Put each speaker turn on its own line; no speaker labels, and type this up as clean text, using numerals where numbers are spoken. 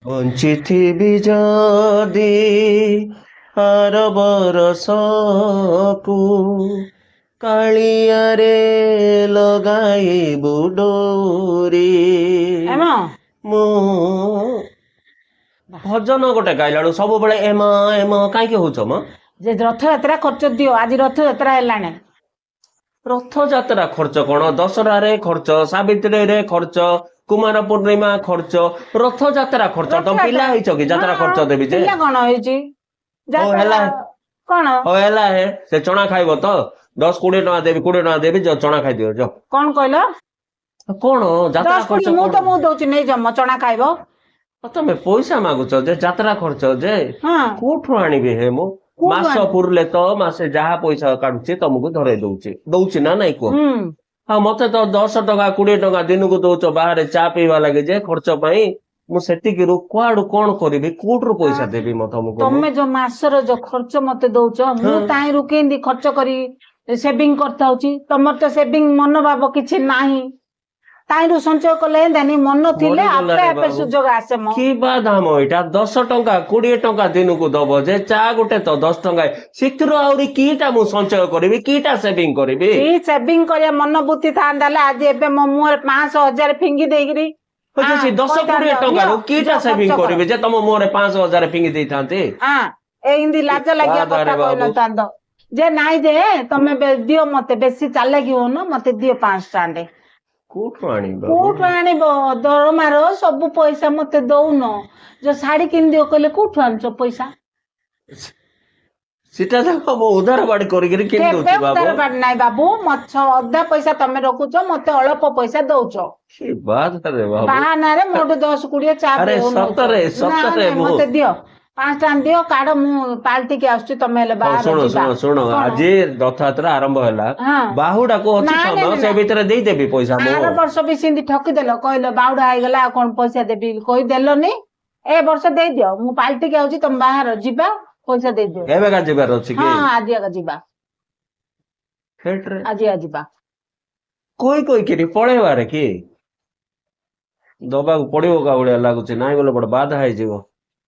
ବଞ୍ଚିଥିବି ଯଦି ଆର ବରଷକୁ କାଳିଆରେ ଲଗାଇବୁ ଡୋରି।
ଏମ
ମୁଁ ଭଜନ ଗୋଟେ ଗାଇଲାଳୁ ସବୁବେଳେ ଏମ ଏମ କାହିଁକି ହଉଛ ମ?
ଯେ ରଥଯାତ୍ରା ଖର୍ଚ୍ଚ ଦିଅ, ଆଜି ରଥଯାତ୍ରା ହେଲାଣି।
ରଥଯାତ୍ରା ଖର୍ଚ୍ଚ କଣ? ଦଶହରାରେ ଖର୍ଚ୍ଚ, ସାବିତ୍ରୀରେ ଖର୍ଚ୍ଚ, କୁମାର ପୂର୍ଣ୍ଣିମା ଖର୍ଚ୍ଚ, ରଥଯାତ୍ରା ଖର୍ଚ୍ଚ। ତମ ପିଲା ହେଇଛ କି ଯାତ୍ରା ଖର୍ଚ୍ଚ ଦେବି ଯେ?
ପିଲା କଣ ହେଇଛି
ହଉ ହେଲା,
କଣ
ହଉ ହେଲା ସେ ଚଣା ଖାଇବ ତ 10-20 ଟଙ୍କା ଦେବି, 20 ଟଙ୍କା ଦେବି, ଚଣା ଖାଇଦିଅ ଯ।
କଣ କହିଲ?
କଣ ଯାତ୍ରା
10-20
ଖର୍ଚ୍ଚ
ମୁଁ
କଣ?
ତମକୁ ଦଉଛି ନେଇଯାଅ, ମୋ ଚଣା ଖାଇବ।
ତମେ ପଇସା ମାଗୁଛ ଯେ ଯାତ୍ରା ଖର୍ଚ୍ଚ ଯେ
ହଁ
କୋଉଠୁ ଆଣିବି ହେ ମୁଁ?
କୋଉଠୁ
ମାସ
ଆଣିବ?
ପୁରିଲେ ତ ମାସେ ଯାହା ପଇସା କାଢୁଛି ତମକୁ ଧରେଇ ଦଉଛି ନା ନାଇଁ କୁହ?
ହୁଁ
ହଁ ମତେ ତ 10 ଟଙ୍କା 20 ଟଙ୍କା ଦିନକୁ ଦଉଛ ବାହାରେ ଚା ପିଇବା ଲାଗି ଯେ ଖର୍ଚ୍ଚ ପାଇଁ। ମୁଁ ସେତିକିରୁ କୁଆଡୁ କଣ କରିବି? କୋଉଠୁ ପଇସା ଦେବି ମୁଁ ତମକୁ? ମୁଁ
ତମେ ଯୋଉ ମାସର ଯୋଉ ଖର୍ଚ୍ଚ ମତେ ଦଉଛ, ମୁଁ
ହଁ
ତାହିଁରୁ କେମିତି ଖର୍ଚ୍ଚ କରି ସେଭିଂ କରିଥାଉଛି? ତମର ତ ସେଭିଂ ମନୋଭାବ କିଛି ନାହିଁ। ତାହିଁରୁ ସଞ୍ଚୟ କଲେ ହେନ୍ତାନି, ମନ ଥିଲେ ଆପେ
ମରିଗଲାରେ
ଆପେ
ବାବୁ।
ସୁଯୋଗ ଆସେ ମ।
କି ବାଦାମ ଏଇଟା 10 ଟଙ୍କା 20 ଟଙ୍କା ଦିନକୁ ଦବ ଯେ ଚା ଗୋଟେ ତ 10 ଟଙ୍କା। ସେଥିରୁ ଆହୁରି କିଟା ମୁଁ ସଞ୍ଚୟ କରିବି, କିଟା ସେଭିଂ କରିବି?
କି ସେଭିଂ କରିବା ମନୋବୃତ୍ତି ଥାନ୍ତା ହେଲେ ଆଜି ଏବେ ମୋ ମୁହଁରେ 500-1000 ଫିଙ୍ଗି ଦେଇକିରି
ହଉଛି ସେ 10-20
ଦିଅ
ଟଙ୍କାରୁ କିଟା
ଦିଅ
ସେଭିଂ
ଖର୍ଚ୍ଚ କର।
କରିବି ଯେ ତମ ମୁହଁରେ 500-1000 ଫିଙ୍ଗି ଦେଇଥାନ୍ତି?
ଏମିତି ଲାଜ ଲାଗିବା କଥା
ବାଦାରେ ବାବୁ।
କହିନଥାନ୍ତ ଯେ ନାଇଁ ଯେ ତମେ ଦିଅ, ମତେ ବେଶୀ ଚାଲାକି ହଉନ, ମତେ ଦିଅ 500 ଟଙ୍କା।
କୋଉଠୁ ଆଣିବି ବାବୁ?
କୋଉଠୁ ଆଣିବ? ଦରମାର ସବୁ ପଇସା ମତେ ଦଉନ। ଯୋଉ ଶାଢୀ କିଣିଦିଅ କହିଲେ କୋଉଠୁ ଆଣୁଛ ପଇସା?
ସେଟା ଯାକ ମୁଁ ଉଧାର ବାଡି କରିକିରି କିଣି
କେବେ
ଦଉଛି ବାବୁ।
ଉଧାର ବାଡି ନାଇଁ ବାବୁ, ଅଧା ପଇସା ତମେ ରଖୁଛ, ମତେ ଅଳ୍ପ ପଇସା ଦଉଛ।
କି ବାତରେ ବାବୁ।
ବାହାନାରେ ମୋଠୁ 10-20 ଚା
ଆରେ
ନଉଛ।
ସତରେ
ନାଇଁ
ସତରେ
ନାଇଁ
ମୁଁ
ମତେ ଦିଅ 500 ଟଙ୍କା ଦିଅ, କାଢ, ମୁଁ ପାଲଟିକି ଆସୁଛି, ତମେ ହେଲେ
ହଉ
ବାହାର
ଶୁଣ
ଯିବା।
ଶୁଣ ଶୁଣ
କଣ?
ଆଜି ରଥଯାତ୍ରା ଆରମ୍ଭ ହେଲା,
ହଁ
ବାହୁଡାକୁ ଅଛି
ନାଇଁ ନାଇଁ
ସମୟ,
ନାଇଁ
ସେ
ନାଇଁ।
ଭିତରେ ଦେଇଦେବି ପଇସା ମୁଁ।
ଆର ବର୍ଷ ବି ସେମିତି ଠକିଦେଲ, କହିଲ ବାହୁଡା ହେଇଗଲା ଆଉ କଣ ପଇସା ଦେବି, କହିଦେଲନି। ଏ ବର୍ଷ ଦେଇଦିଅ, ମୁଁ ପାଲଟିକି ଆଉଛି, ତମେ ବାହାର ଯିବା, ପଇସା ଦେଇଦିଅ।
ଏବେକା ଯିବାର ଅଛି
ହଁ
କି?
ଆଜି ଆଗ ଯିବା,
ହେଟ୍ରେ
ଆଜି ଯିବା।
କହିକିରି ପଳେଇବାରେ କି? ଦବାକୁ ପଡିବ କା ଭଳିଆ ଲାଗୁଛି, ନାଇଁ ବୋଲେ ବଡ ବାଧା ହେଇଯିବ।